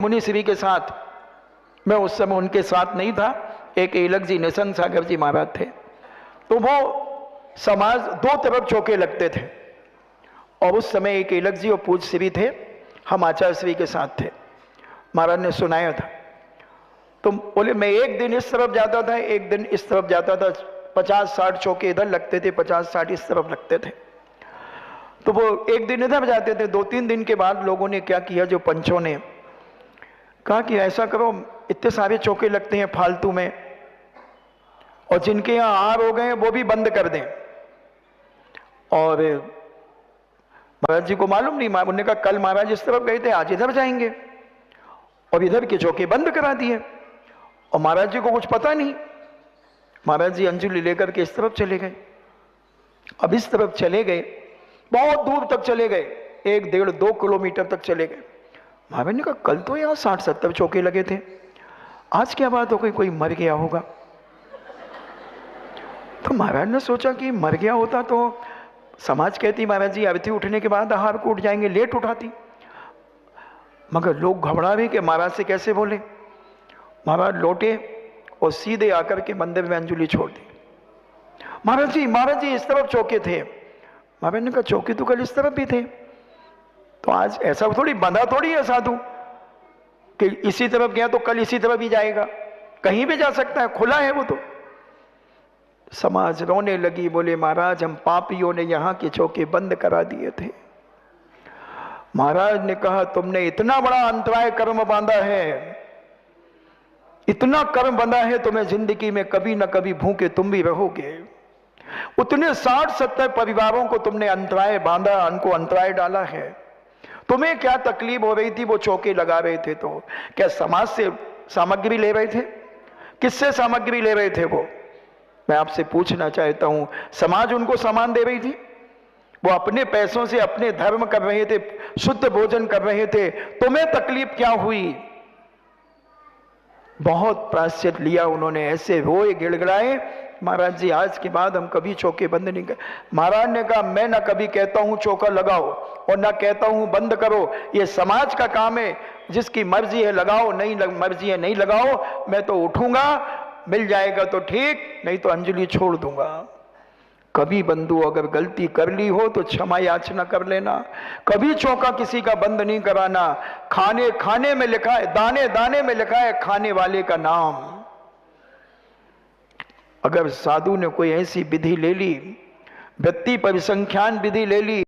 मुनि श्री के साथ, मैं उस समय उनके साथ नहीं था, एक एलक जी निसंग सागर जी महाराज थे। तो वो समाज दो तरफ चौके लगते थे, और उस समय एक एलक जी और पूज्य श्री थे, हम आचार्य श्री के साथ थे। महाराज ने सुनाया था, तो बोले मैं एक दिन इस तरफ जाता था, एक दिन इस तरफ जाता था, 50-60 चौके इधर लगते थे, 50-60 इस तरफ लगते थे। तो वो एक दिन इधर जाते थे। 2-3 दिन के बाद लोगों ने क्या किया, जो पंचों ने कहा कि ऐसा करो, इतने सारे चौके लगते हैं फालतू में, और जिनके यहां आहार हो गए हैं वो भी बंद कर दें। और महाराज जी को मालूम नहीं, उन्होंने कहा कल महाराज इस तरफ गए थे, आज इधर जाएंगे, और इधर के चौके बंद करा दिए। और महाराज जी को कुछ पता नहीं। महाराज जी अंजलि लेकर के इस तरफ चले गए। अब इस तरफ चले गए, बहुत दूर तक चले गए, 1-1.5-2 किलोमीटर तक चले गए। महाराज ने कहा कल तो यहाँ 60-70 चौके लगे थे, आज क्या बात हो गई, कोई मर गया होगा। तो महाराज ने सोचा कि मर गया होता तो समाज कहती महाराज जी आरती उठने के बाद आहार को उठ जाएंगे, लेट उठाती। मगर लोग घबरा भी कि महाराज से कैसे बोले। महाराज लौटे और सीधे आकर के मंदिर में अंजलि छोड़ दी। महाराज जी इस तरफ चौके थे। महाराज ने कहा चौके तो कल इस तरफ भी थे, तो आज ऐसा थोड़ी बंधा थोड़ी है साधु कि इसी तरफ गया तो कल इसी तरफ ही जाएगा, कहीं भी जा सकता है, खुला है वो तो। समाज रोने लगी, बोले महाराज हम पापियों ने यहाँ के चौके बंद करा दिए थे। महाराज ने कहा तुमने इतना बड़ा अंतराय कर्म बांधा है, इतना कर्म बंधा है, तुम्हें जिंदगी में कभी ना कभी भूखे तुम भी रहोगे। उतने 60-70 परिवारों को तुमने अंतराय बांधा, उनको अंतराय डाला है। तुम्हें क्या तकलीफ हो रही थी, वो चौके लगा रहे थे तो क्या समाज से सामग्री ले रहे थे? किससे सामग्री ले रहे थे वो? मैं आपसे पूछना चाहता हूं, समाज उनको सामान दे रही थी? वो अपने पैसों से अपने धर्म कर रहे थे, शुद्ध भोजन कर रहे थे, तुम्हें तकलीफ क्या हुई? बहुत प्रायश्चित लिया उन्होंने, ऐसे रोए गिड़गिड़ाए, महाराज जी आज के बाद हम कभी चौके बंद नहीं कर। महाराज ने कहा मैं ना कभी कहता हूं चौका लगाओ और ना कहता हूं बंद करो, ये समाज का काम है, जिसकी मर्जी है लगाओ, नहीं मर्जी है नहीं लगाओ। मैं तो उठूंगा, मिल जाएगा तो ठीक, नहीं तो अंजलि छोड़ दूंगा। कभी बंधु अगर गलती कर ली हो तो क्षमा याचना कर लेना, कभी चौका किसी का बंद नहीं कराना। खाने खाने में लिखा है, दाने दाने में लिखा है खाने वाले का नाम। अगर साधु ने कोई ऐसी विधि ले ली, वृत्ति परिसंख्यान विधि ले ली,